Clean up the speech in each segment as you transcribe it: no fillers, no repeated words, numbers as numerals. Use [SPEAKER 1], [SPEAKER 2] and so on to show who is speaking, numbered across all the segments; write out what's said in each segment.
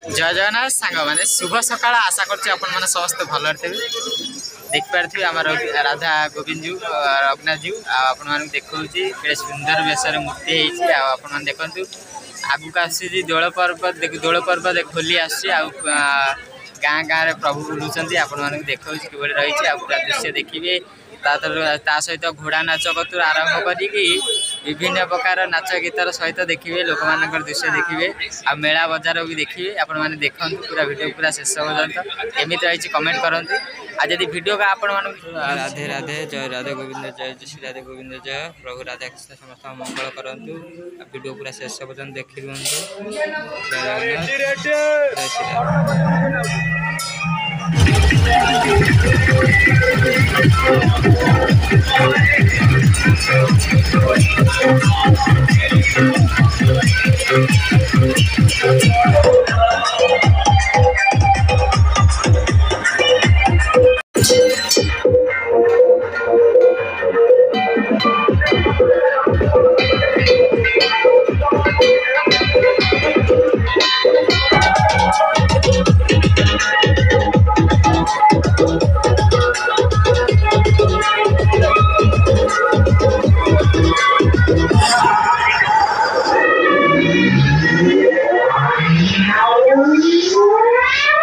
[SPEAKER 1] जय जगन्नाथ सांग मैंने शुभ सकाल आशा कर समस्त भल थे देखिपारे आम राधा गोविंद जी रघुनाथ जी आपन देखा सुंदर वेशर मूर्ति होती देखु आगुक आसी दोल पर्व होली आसी गाँ गाँव प्रभु बुलूँ आपण देखा कि रही पूरा दृश्य देखिए सहित घोड़ा नाच कतु आरंभ कर विभिन्न प्रकार नाच गीतर सहित देखिए लोक मान दृश्य देखिए आ मेला बजार भी देखिए आपण मैंने देखते पूरा वीडियो पूरा शेष पर्यंत एमती रही कमेंट करते आज जब वीडियो का आपण राधे राधे जय राधे गोविंद जय श्री राधे गोविंद जय प्रभु राधा कृष्ण समस्त मंगल करूँ वीडियो पूरा शेष पर्यंत देखी दिखाँ जय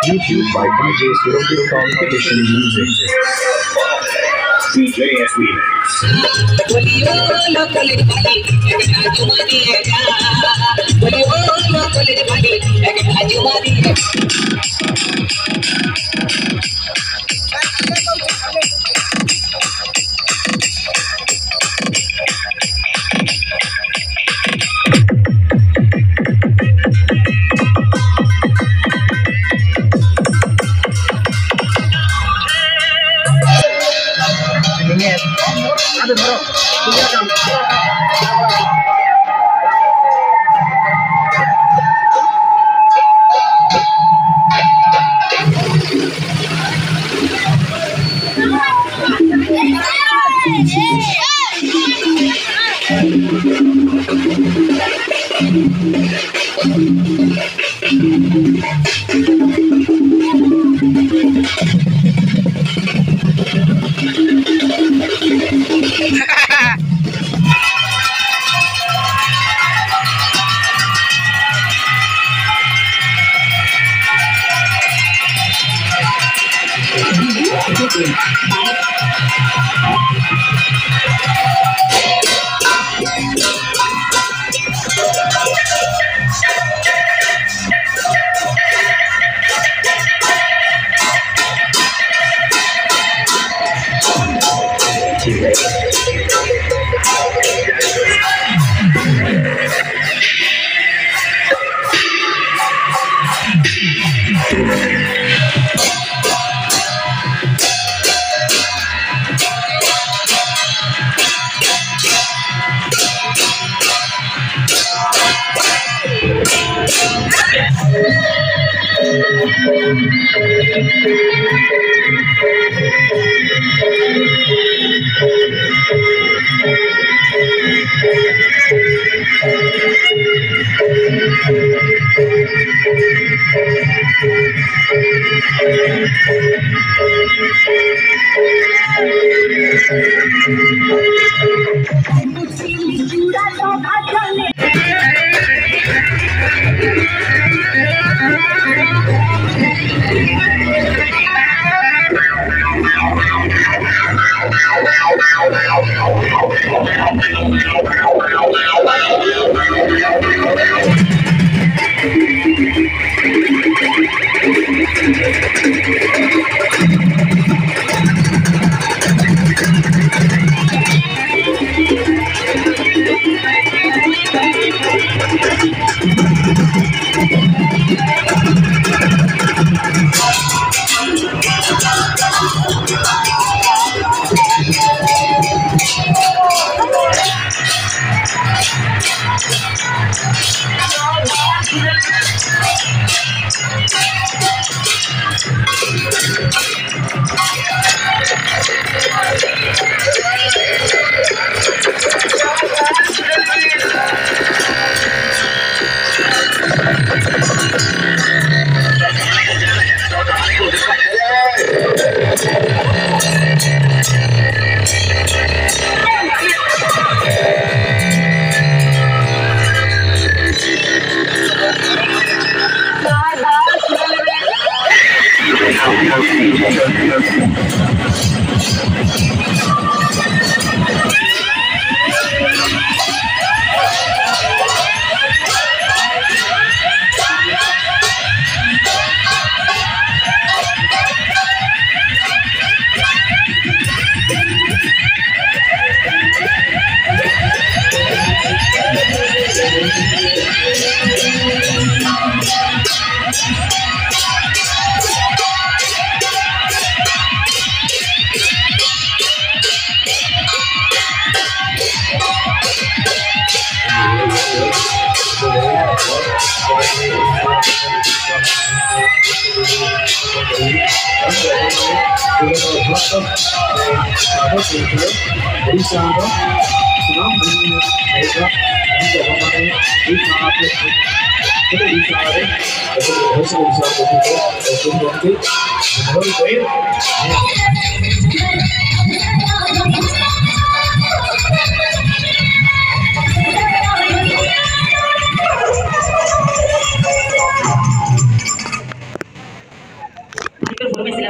[SPEAKER 2] YouTube by DJ 00 Competition Music. DJ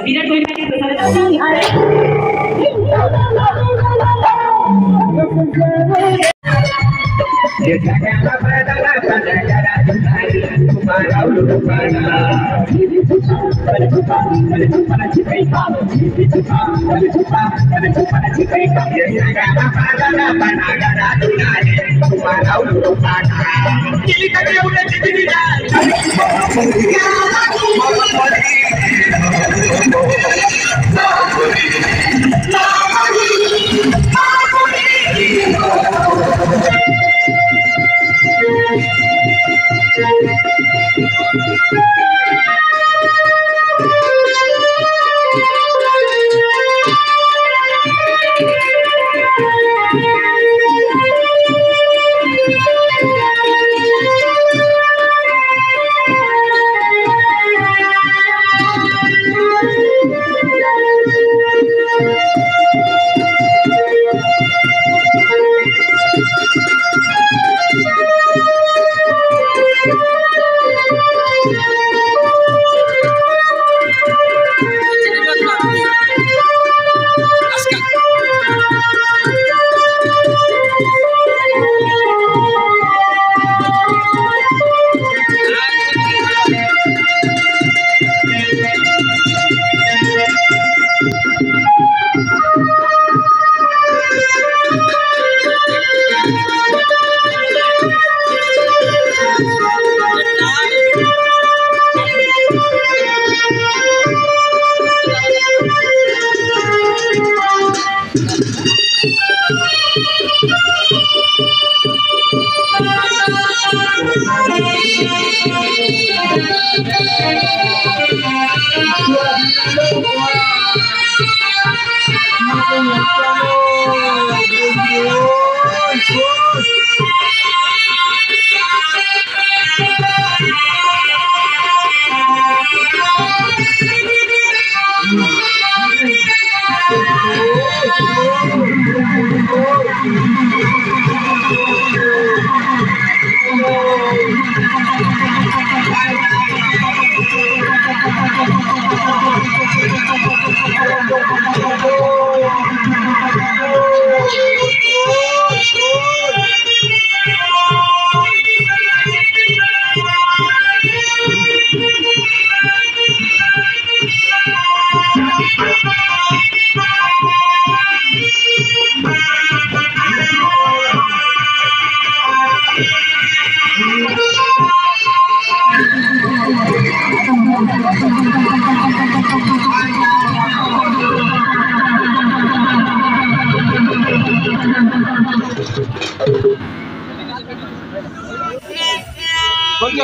[SPEAKER 3] विराट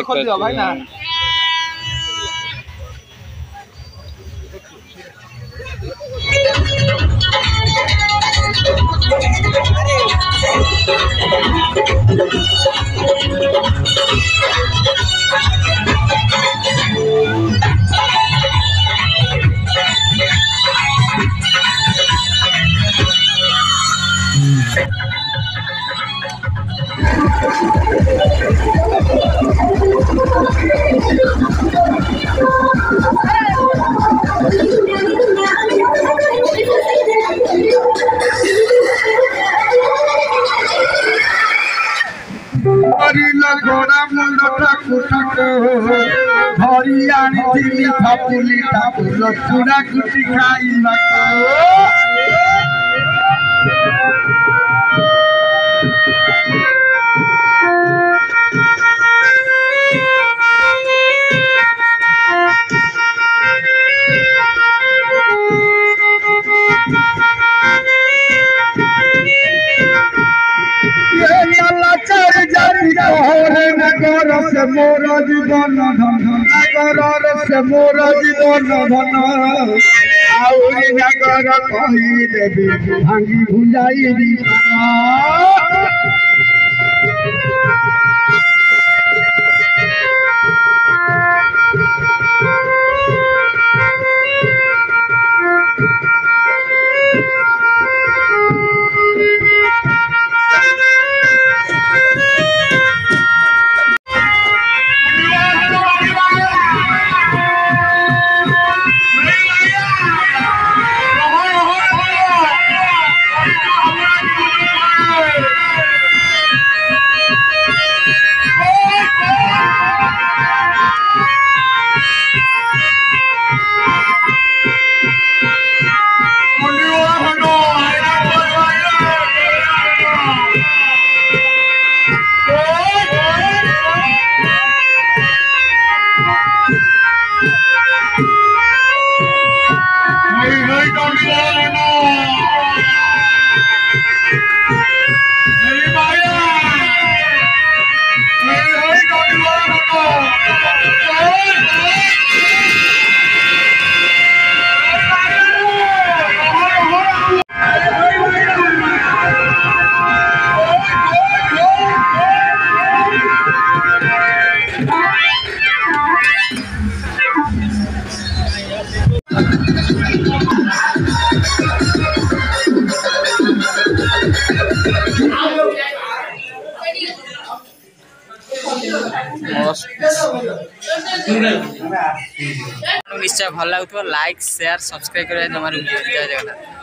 [SPEAKER 3] खोल दिया भाई ना घोड़ा मुंड ठाकुर धरी आनी फापुली ठाकुर चूड़ा कुटी खाई नगर से मोर जीवन धन नागर से मोर जीवन धन आउरी नागर कही देवी भांगी भुंजाई
[SPEAKER 1] निश्चय भल लगुव लाइक शेयर सब्सक्राइब करें जमार जय जगन्नाथ।